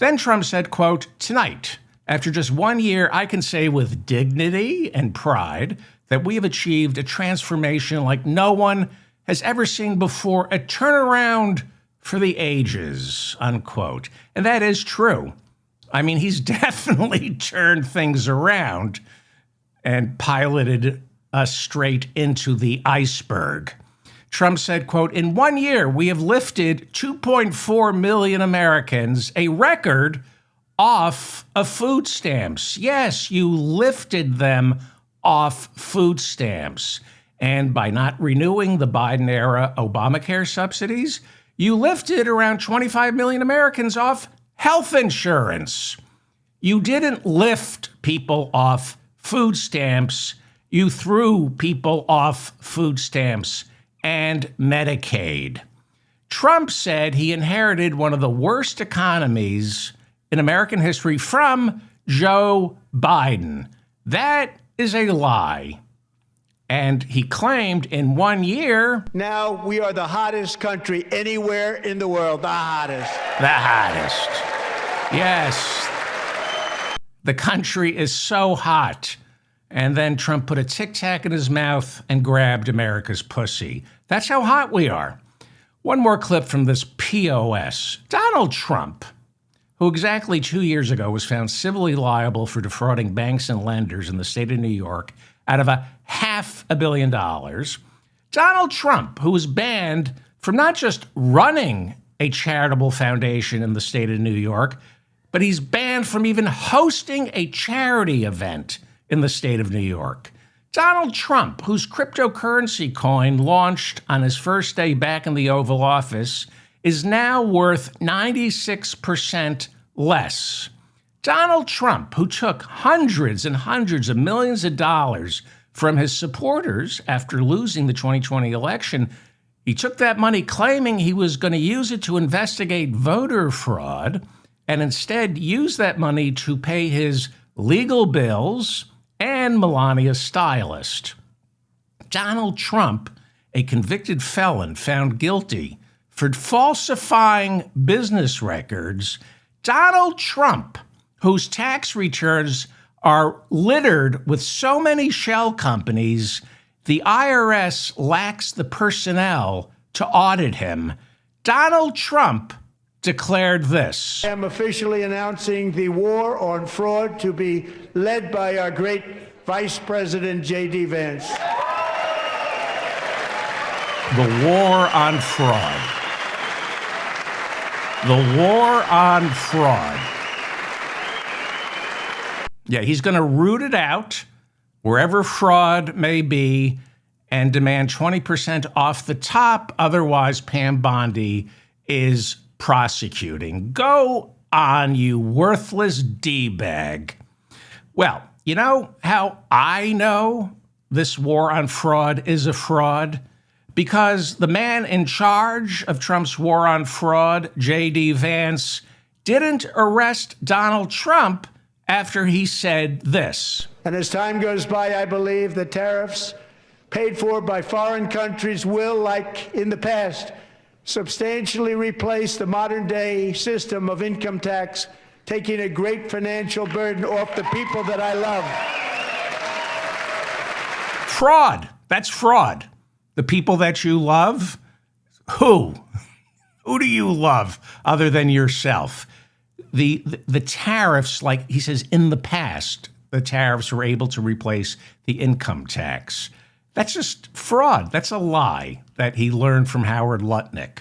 Then Trump said, quote, "Tonight, after just 1 year, I can say with dignity and pride that we have achieved a transformation like no one has ever seen before, a turnaround for the ages," unquote. And that is true. I mean, he's definitely turned things around and piloted us straight into the iceberg. Trump said, quote, "In 1 year, we have lifted 2.4 million Americans, a record, off of food stamps." Yes, you lifted them off food stamps. And by not renewing the Biden-era Obamacare subsidies, you lifted around 25 million Americans off health insurance. You didn't lift people off food stamps. You threw people off food stamps and Medicaid. Trump said he inherited one of the worst economies in American history from Joe Biden. That is a lie. And he claimed in 1 year, now we are the hottest country anywhere in the world. The hottest. The hottest. Yes. The country is so hot. And then Trump put a Tic Tac in his mouth and grabbed America's pussy. That's how hot we are. One more clip from this POS. Donald Trump, who exactly 2 years ago was found civilly liable for defrauding banks and lenders in the state of New York out of $500 million. Donald Trump, who was banned from not just running a charitable foundation in the state of New York, but he's banned from even hosting a charity event in the state of New York. Donald Trump, whose cryptocurrency coin launched on his first day back in the Oval Office, is now worth 96% less. Donald Trump, who took hundreds and hundreds of millions of dollars from his supporters after losing the 2020 election, he took that money claiming he was going to use it to investigate voter fraud, and instead used that money to pay his legal bills and Melania's stylist. Donald Trump, a convicted felon found guilty for falsifying business records. Donald Trump, whose tax returns are littered with so many shell companies, the IRS lacks the personnel to audit him. Donald Trump declared this. I am officially announcing the war on fraud to be led by our great Vice President J.D. Vance. The war on fraud. The war on fraud. Yeah, he's going to root it out wherever fraud may be and demand 20% off the top. Otherwise, Pam Bondi is prosecuting. Go on, you worthless D-bag. Well, you know how I know this war on fraud is a fraud? Because the man in charge of Trump's war on fraud, J.D. Vance, didn't arrest Donald Trump after he said this. And as time goes by, I believe the tariffs paid for by foreign countries will, like in the past, substantially replace the modern-day system of income tax, taking a great financial burden off the people that I love. Fraud. That's fraud. The people that you love? Who? Who do you love other than yourself? The tariffs, like he says, in the past, the tariffs were able to replace the income tax. That's just fraud. That's a lie that he learned from Howard Lutnick.